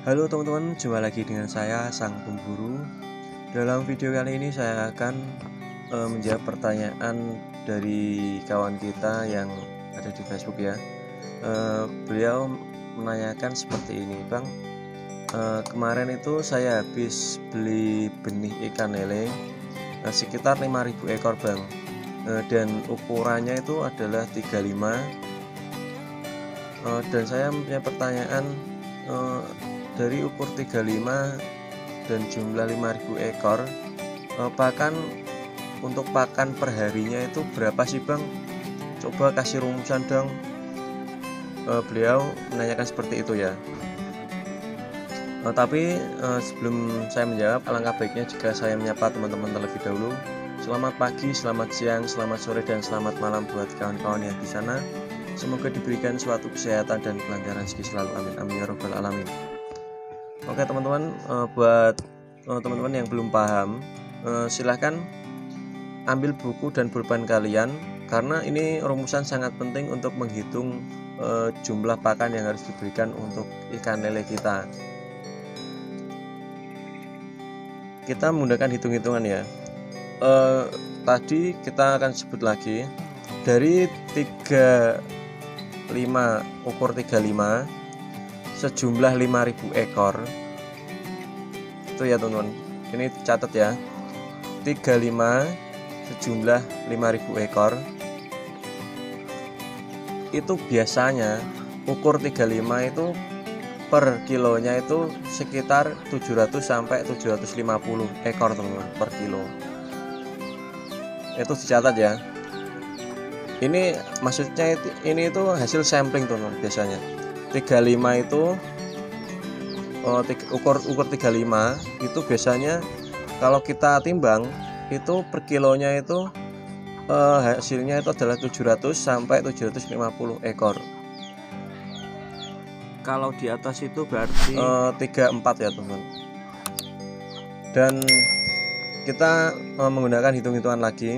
Halo teman-teman, jumpa lagi dengan saya Sang Pemburu. Dalam video kali ini saya akan menjawab pertanyaan dari kawan kita yang ada di Facebook ya. Beliau menanyakan seperti ini, Bang. Kemarin itu saya habis beli benih ikan lele sekitar 5.000 ekor, Bang. Dan ukurannya itu adalah 35. Dan saya punya pertanyaan, dari ukur 35 dan jumlah 5.000 ekor, pakan untuk pakan perharinya itu berapa sih, Bang? Coba kasih rumusan dong. Beliau menanyakan seperti itu ya. Tapi sebelum saya menjawab, alangkah baiknya jika saya menyapa teman-teman terlebih dahulu. Selamat pagi, selamat siang, selamat sore, dan selamat malam buat kawan-kawan yang di sana. Semoga diberikan suatu kesehatan dan kelancaran rezeki selalu, amin amin ya robbal alamin. Oke teman-teman, buat teman-teman yang belum paham, silahkan ambil buku dan pulpen kalian, karena ini rumusan sangat penting untuk menghitung jumlah pakan yang harus diberikan untuk ikan lele kita. Kita menggunakan hitung-hitungan ya. Tadi kita akan sebut lagi dari 35, ukur 35 sejumlah 5.000 ekor itu ya teman-teman, ini catat ya, 35 sejumlah 5.000 ekor itu biasanya ukur 35 itu per kilonya itu sekitar 700 sampai 750 ekor teman-teman per kilo. Itu dicatat ya. Ini maksudnya ini itu hasil sampling teman-teman. Biasanya 35 itu ukur 35 itu biasanya kalau kita timbang itu per kilonya itu hasilnya itu adalah 700 sampai 750 ekor. Kalau di atas itu berarti 34 ya teman-teman. Dan kita menggunakan hitung-hitungan lagi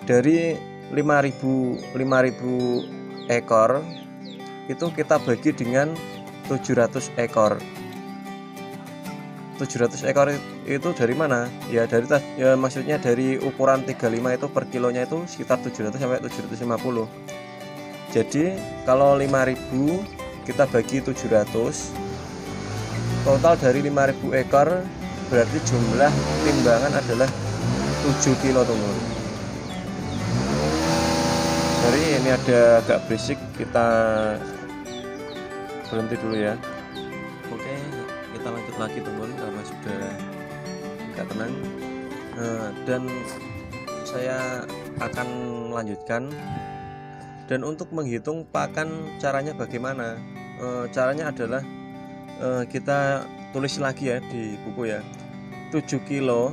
dari 5.000 ekor itu kita bagi dengan 700 ekor. 700 ekor itu dari mana? Ya dari ya maksudnya dari ukuran 35 itu per kilonya itu sekitar 700 sampai 750. Jadi kalau 5.000 kita bagi 700, total dari 5.000 ekor berarti jumlah timbangan adalah 7 kilo teman-teman. Jadi ini ada agak berisik, kita berhenti dulu ya. Oke, kita lanjut lagi teman, karena sudah agak tenang. Dan saya akan melanjutkan. Dan untuk menghitung pakan caranya bagaimana? Caranya adalah kita tulis lagi ya di buku ya. 7 kilo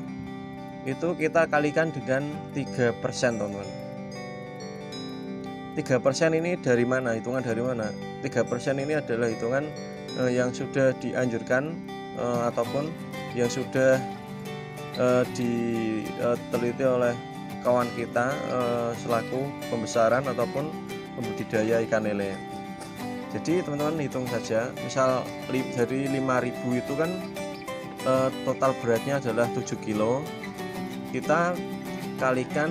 itu kita kalikan dengan 3% teman-teman. 3% ini dari mana? Hitungan dari mana? 3% ini adalah hitungan yang sudah dianjurkan ataupun yang sudah diteliti oleh kawan kita selaku pembesaran ataupun pembudidaya ikan lele. Jadi teman-teman hitung saja, misal dari 5.000 itu kan total beratnya adalah 7 kilo, kita kalikan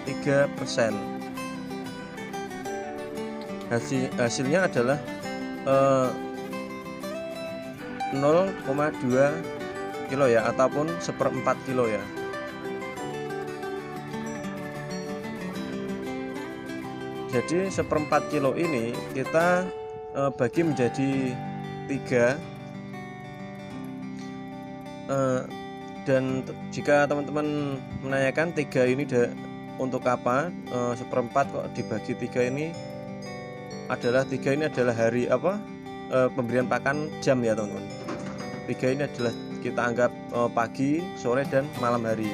3%. Hasilnya adalah 0,2 kilo ya, ataupun 1/4 kilo ya. Jadi 1/4 kilo ini kita bagi menjadi 3, dan jika teman-teman menanyakan 3 ini untuk apa, 1/4 kok dibagi 3 ini adalah 3 ini adalah hari apa, pemberian pakan jam ya teman-teman. 3 ini adalah kita anggap pagi, sore, dan malam hari.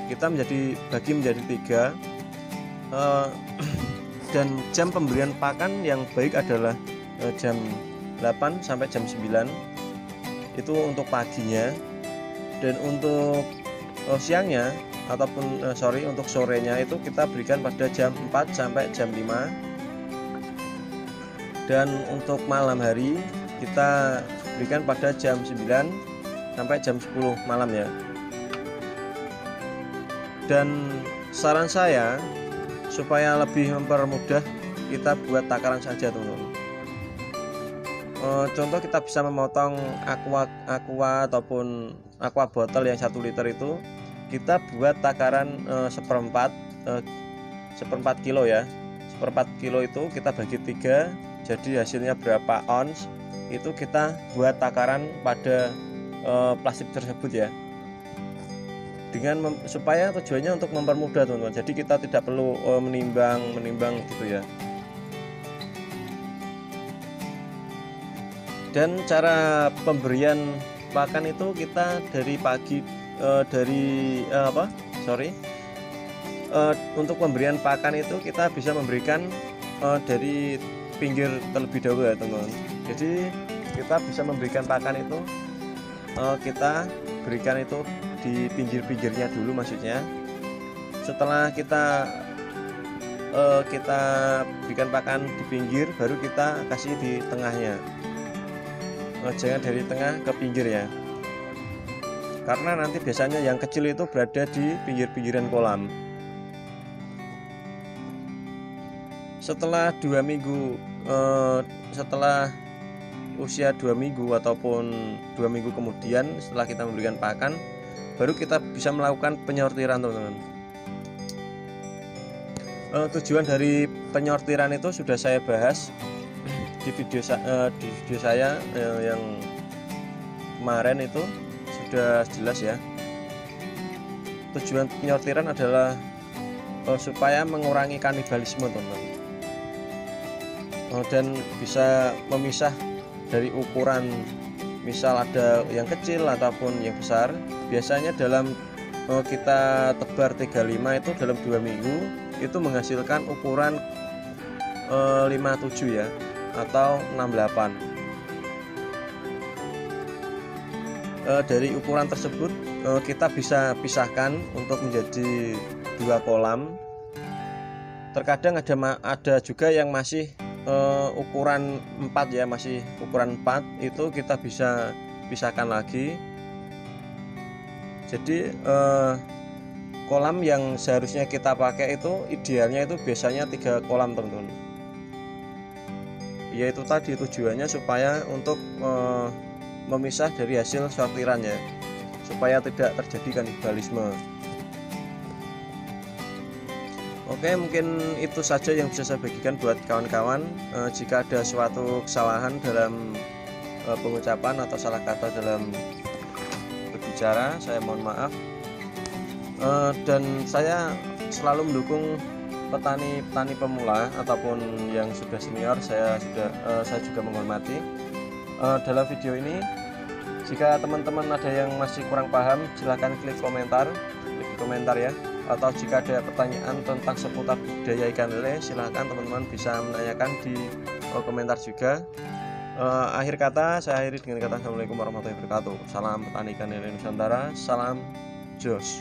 Kita bagi menjadi 3, dan jam pemberian pakan yang baik adalah jam 8 sampai jam 9 itu untuk paginya, dan untuk siangnya ataupun untuk sorenya itu kita berikan pada jam 4 sampai jam 5. Dan untuk malam hari kita berikan pada jam 9 sampai jam 10 malam ya. Dan saran saya supaya lebih mempermudah, kita buat takaran saja teman-teman. Contoh kita bisa memotong aqua ataupun aqua botol yang 1 liter itu kita buat takaran seperempat kilo ya. Seperempat kilo itu kita bagi 3, jadi hasilnya berapa ons, itu kita buat takaran pada plastik tersebut ya. Dengan supaya tujuannya untuk mempermudah teman-teman. Jadi kita tidak perlu menimbang gitu ya. Dan cara pemberian pakan itu kita dari pagi untuk pemberian pakan itu kita bisa memberikan dari pinggir terlebih dahulu ya teman-teman. Jadi kita bisa memberikan pakan itu kita berikan itu di pinggir-pinggirnya dulu maksudnya. Setelah kita berikan pakan di pinggir, baru kita kasih di tengahnya. Jangan dari tengah ke pinggir ya, karena nanti biasanya yang kecil itu berada di pinggir-pinggiran kolam. Setelah 2 minggu, setelah usia 2 minggu ataupun 2 minggu kemudian setelah kita memberikan pakan, baru kita bisa melakukan penyortiran teman-teman. Tujuan dari penyortiran itu sudah saya bahas di video saya yang kemarin, itu sudah jelas ya. Tujuan penyortiran adalah supaya mengurangi kanibalisme teman-teman, dan bisa memisah dari ukuran, misal ada yang kecil ataupun yang besar. Biasanya dalam kita tebar 35 itu dalam 2 minggu itu menghasilkan ukuran 57 ya, atau 68. Dari ukuran tersebut kita bisa pisahkan untuk menjadi 2 kolam. Terkadang ada juga yang masih ukuran 4 ya, masih ukuran 4, itu kita bisa pisahkan lagi. Jadi kolam yang seharusnya kita pakai itu idealnya itu biasanya 3 kolam teman-teman. Yaitu tadi tujuannya supaya untuk memisah dari hasil sortirannya, supaya tidak terjadi kanibalisme. Oke, mungkin itu saja yang bisa saya bagikan buat kawan-kawan. Jika ada suatu kesalahan dalam pengucapan atau salah kata dalam berbicara, saya mohon maaf. Dan saya selalu mendukung petani pemula ataupun yang sudah senior. Saya juga menghormati. Dalam video ini, jika teman-teman ada yang masih kurang paham, silahkan klik komentar ya. Atau jika ada pertanyaan tentang seputar budidaya ikan lele, silahkan teman-teman bisa menanyakan di komentar juga. Akhir kata saya akhiri dengan kata assalamualaikum warahmatullahi wabarakatuh. Salam petani ikan lele Nusantara, salam jos.